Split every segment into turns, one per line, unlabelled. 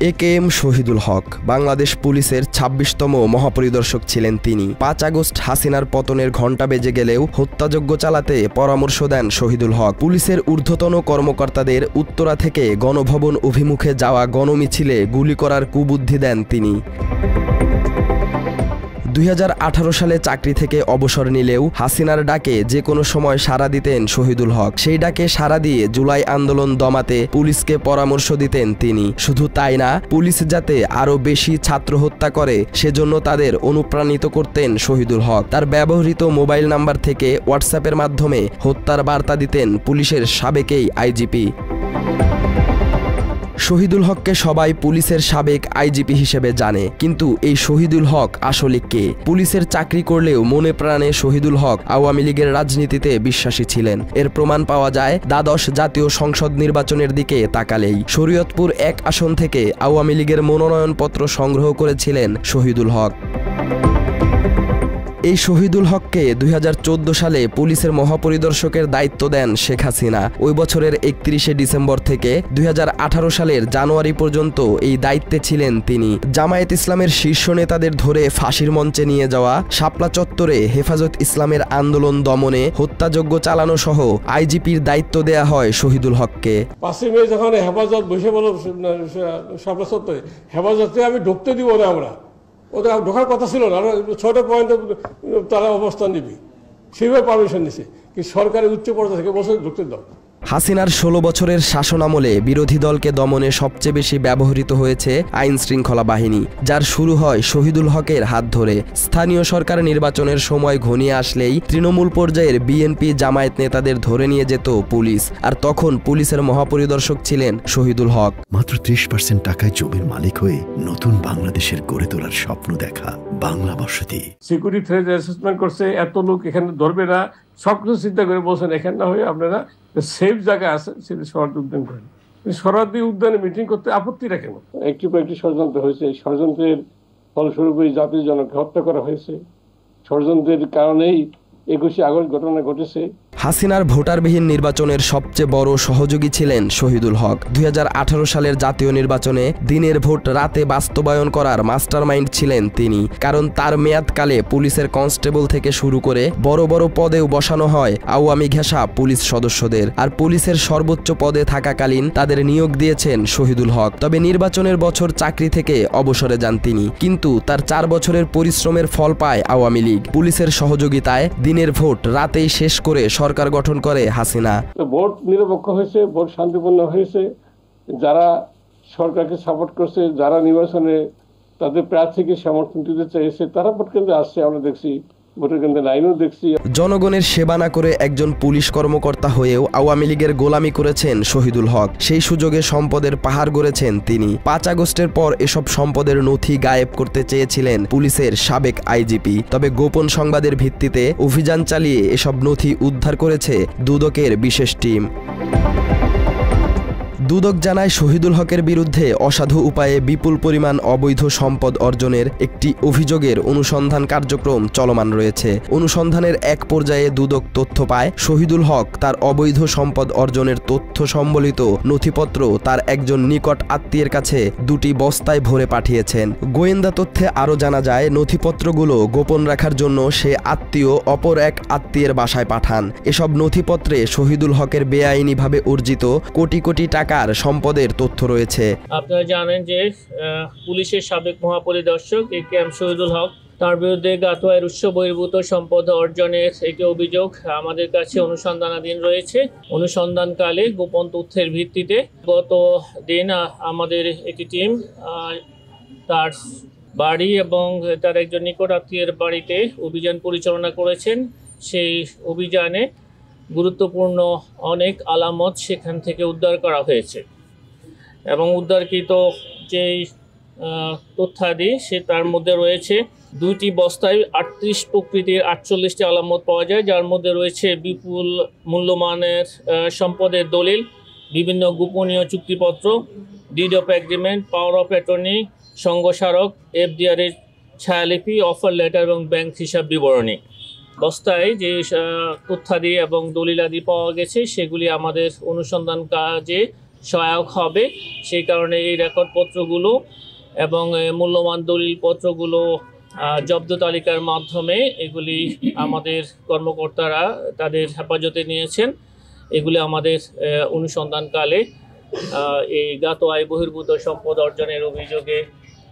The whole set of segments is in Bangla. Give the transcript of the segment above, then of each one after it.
একেএম শহীদুল হক বাংলাদেশ পুলিশের ২৬তম মহাপরিদর্শক ছিলেন তিনি। ৫ আগস্ট হাসিনার পতনের ঘণ্টা বেজে গেলেও হত্যাযজ্ঞ চালাতে পরামর্শ দেন শহীদুল হক। পুলিশের ঊর্ধ্বতন কর্মকর্তাদের উত্তরা থেকে গণভবন অভিমুখে যাওয়া গণমিছিলে গুলি করার কুবুদ্ধি দেন তিনি। ২০১৮ সালে চাকরি থেকে অবসর নিলেও হাসিনার ডাকে যে কোনো সময় সাড়া দিতেন শহীদুল হক। সেই ডাকে সাড়া দিয়ে জুলাই আন্দোলন দমাতে পুলিশকে পরামর্শ দিতেন তিনি। শুধু তাই না, পুলিশ যাতে আরও বেশি ছাত্র হত্যা করে সেজন্য তাদের অনুপ্রাণিত করতেন শহীদুল হক। তার ব্যবহৃত মোবাইল নাম্বার থেকে হোয়াটসঅ্যাপের মাধ্যমে হত্যার বার্তা দিতেন পুলিশের সাবেক আইজিপি। শহীদুল হককে সবাই পুলিশের সাবেক আইজিপি হিসেবে জানে, কিন্তু এই শহীদুল হক আসলে কে? পুলিশের চাকরি করলেও মনে প্রাণে শহীদুল হক আওয়ামী লীগের রাজনীতিতে বিশ্বাসী ছিলেন। এর প্রমাণ পাওয়া যায় দ্বাদশ জাতীয় সংসদ নির্বাচনের দিকে তাকালেই। শরীয়তপুর ১ আসন থেকে আওয়ামী লীগের মনোনয়নপত্র সংগ্রহ করেছিলেন শহীদুল হক। এই শহীদুল হককে ২০১৪ সালে পুলিশের মহাপরিদর্শকের দায়িত্ব দেন শেখ হাসিনা। ওই বছরের ৩১শে ডিসেম্বর থেকে ২০১৮ সালের জানুয়ারি পর্যন্ত এই দায়িত্বে ছিলেন তিনি। জামায়াত ইসলামের শীর্ষ নেতাদের ধরে ফাঁসির মঞ্চে নিয়ে যাওয়া, শাপলা চত্বরে হেফাজত ইসলামের আন্দোলন দমনে হত্যাযজ্ঞ চালানো সহ আইজিপির দায়িত্ব দেয়া হয় শহীদুল হককে।
৫ই মে যখন হেফাজত বসে বলো শাপলা চত্বরে, হেফাজতে আমি ঢুকতে দিব না, আমরা ওদের ঢোকার কথা ছিল না, ৬টা পয়েন্টে তারা অবস্থান নিবি, সেভাবে পারমিশন নিছে, কিন্তু সরকারের উচ্চ পর্যায়ে থেকে বসে ঢুকতে দাও।
হাসিনার ১৬ বছরের শাসনামলে বিরোধী দলকে দমনে সবচেয়ে বেশি ব্যবহৃত হয়েছে আইন শৃঙ্খলা বাহিনী, যার শুরু হয় শহীদুল হকের হাত ধরে। স্থানীয় সরকার নির্বাচনের সময় ঘনিয়ে আসলেই তৃণমূল পর্যায়ের বিএনপি জামায়াত নেতাদের ধরে নিয়ে যেত পুলিশ, আর তখন পুলিশের মহাপরিদর্শক ছিলেন শহীদুল হক।
মাত্র ৩০% টাকায় জমির মালিক হয়ে নতুন বাংলাদেশের গড়ে তোলার স্বপ্ন দেখা বাংলা বসতি।
সিকিউরিটি থ্রেট অ্যাসেসমেন্ট করছে, এত লোক এখানে ধরবে না, সবকিছু চিন্তা করে বলছেন এখানে না হয়ে আপনারা সেফ জায়গা আছে সেটা শরণার্থী উদ্যান করেন। শরণার্থী উদ্যানে মিটিং করতে আপত্তি রাখেন। একটি পর একটি ষড়যন্ত্র হয়েছে, এই ষড়যন্ত্রের ফলস্বরূপ জাতির জনকে হত্যা করা হয়েছে। ষড়যন্ত্রের কারণেই ২১শে আগস্ট ঘটনা ঘটেছে।
হাসিনার ভোটারবিহীন নির্বাচনের সবচেয়ে বড় সহযোগী ছিলেন শহীদুল হক। ২০১৮ সালের জাতীয় নির্বাচনে দিনের ভোট রাতে বাস্তবায়ন করার মাস্টারমাইন্ড ছিলেন তিনি, কারণ তার মেয়াদকালে পুলিশের কনস্টেবল থেকে শুরু করে বড় বড় পদেও বসানো হয় আওয়ামী ঘেঁষা পুলিশ সদস্যদের, আর পুলিশের সর্বোচ্চ পদে থাকাকালীন তাদের নিয়োগ দিয়েছেন শহীদুল হক। তবে নির্বাচনের বছর চাকরি থেকে অবসরে যান তিনি, কিন্তু তার ৪ বছরের পরিশ্রমের ফল পায় আওয়ামী লীগ। পুলিশের সহযোগিতায় দিনের ভোট রাতেই শেষ করে সরকার গঠন করে হাসিনা।
ভোট নিরপেক্ষ হয়েছে, ভোট শান্তিপূর্ণ হয়েছে। যারা সরকারকে সাপোর্ট করছে, যারা নির্বাচনে তাদের প্রার্থীকে সমর্থন দিতে চাইছে, তারা ভোট কেন্দ্রে আসছে, আমরা দেখছি।
জনগণের সেবা না করে একজন পুলিশ কর্মকর্তা হয়েও আওয়ামী লীগের গোলামি করেছেন শহীদুল হক। সেই সুযোগে সম্পদের পাহাড় গড়েছেন তিনি। ৫ আগস্টের পর এসব সম্পদের নথি গায়েব করতে চেয়েছিলেন পুলিশের সাবেক আইজিপি, তবে গোপন সংবাদের ভিত্তিতে অভিযান চালিয়ে এসব নথি উদ্ধার করেছে দুদকের বিশেষ টিম। দুদক জানায় শহীদুল হকের বিরুদ্ধে অসাধু উপায়ে বিপুল পরিমাণ অবৈধ সম্পদ অর্জনের একটি অভিযোগের অনুসন্ধান কার্যক্রম চলমান রয়েছে। অনুসন্ধানের এক পর্যায়ে দুদক তথ্য পায় শহীদুল হক তার অবৈধ সম্পদ অর্জনের তথ্য সম্বলিত নথিপত্র তার একজন নিকট আত্মীয়ের কাছে ২টি বস্তায় ভরে পাঠিয়েছেন। গোয়েন্দা তথ্যে আরও জানা যায় নথিপত্রগুলো গোপন রাখার জন্য সে আত্মীয় অপর এক আত্মীয়ের বাসায় পাঠান। এসব নথিপত্রে শহীদুল হকের বেআইনিভাবে অর্জিত কোটি কোটি টাকা সম্পদের তথ্য রয়েছে।
আপনারা জানেন যে পুলিশের সাবেক মহাপরিদর্শক একেএম শহীদুল হক, তার বিরুদ্ধে গাতোয়ার উৎস বহির্ভূত সম্পদ অর্জনের একটি অভিযোগ আমাদের কাছে অনুসন্ধানাধীন রয়েছে। অনুসন্ধানকালে গোপন তথ্যের ভিত্তিতে গত দিন আমাদের একটি টিম তার বাড়ি এবং তার একজন নিকট আত্মীয়ের বাড়িতে অভিযান পরিচালনা করেছেন। সেই অভিযানে গুরুত্বপূর্ণ অনেক আলামত সেখান থেকে উদ্ধার করা হয়েছে এবং উদ্ধারকৃত যেই তথ্যাদি সে তার মধ্যে রয়েছে ২টি বস্তায় ৩৮ প্রকৃতির ৪৮টি আলামত পাওয়া যায়, যার মধ্যে রয়েছে বিপুল মূল্যমানের সম্পদের দলিল, বিভিন্ন গোপনীয় চুক্তিপত্র, deed of agreement, power of attorney, সংঘস্মারক, এফডিআরের ছায়ালিপি, অফার লেটার এবং ব্যাংক হিসাব বিবরণী। বস্তায় যে তথ্যাদি এবং দলিলাদি পাওয়া গেছে সেগুলি আমাদের অনুসন্ধান কাজে সহায়ক হবে। সেই কারণে এই রেকর্ডপত্রগুলো এবং মূল্যবান দলিলপত্রগুলো জব্দ তালিকার মাধ্যমে এগুলি আমাদের কর্মকর্তারা তাদের হেফাজতে নিয়েছেন। এগুলি আমাদের অনুসন্ধানকালে এই জ্ঞাত আয় বহির্ভূত সম্পদ অর্জনের অভিযোগে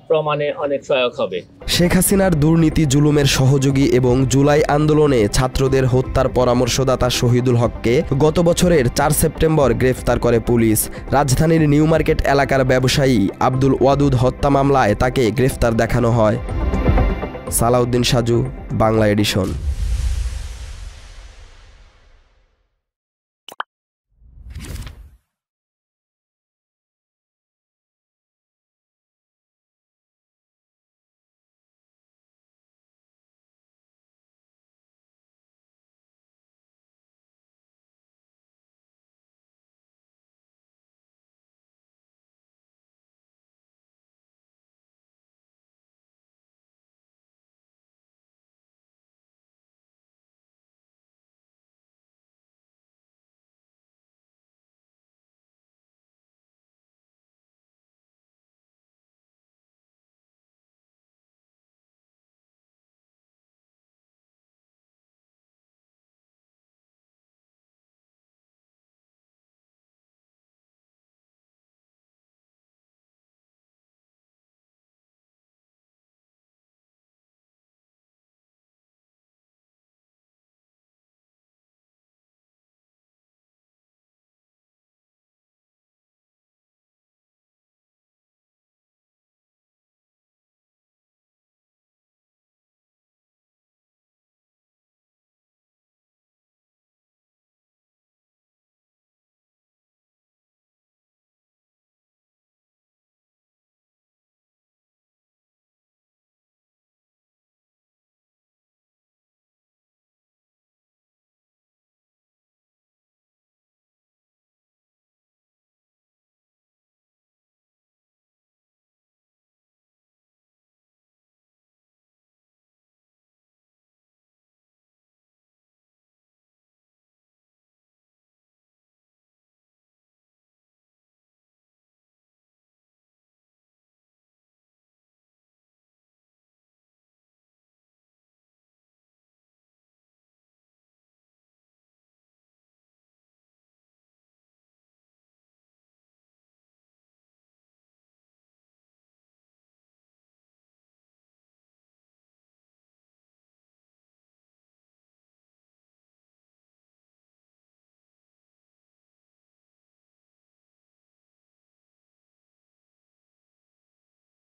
প্রমাণে অনেক সহায়ক হবে।
শেখ হাসিনার দুর্নীতি জুলুমের সহযোগী এবং জুলাই আন্দোলনে ছাত্রদের হত্যার পরামর্শদাতা শহীদুল হককে গত বছরের 4 সেপ্টেম্বর গ্রেফতার করে পুলিশ। রাজধানীর নিউ মার্কেট এলাকার ব্যবসায়ী আব্দুল ওয়াদুদ হত্যা মামলায় তাকে গ্রেফতার দেখানো হয়। সালাউদ্দিন সাজু, বাংলা এডিশন।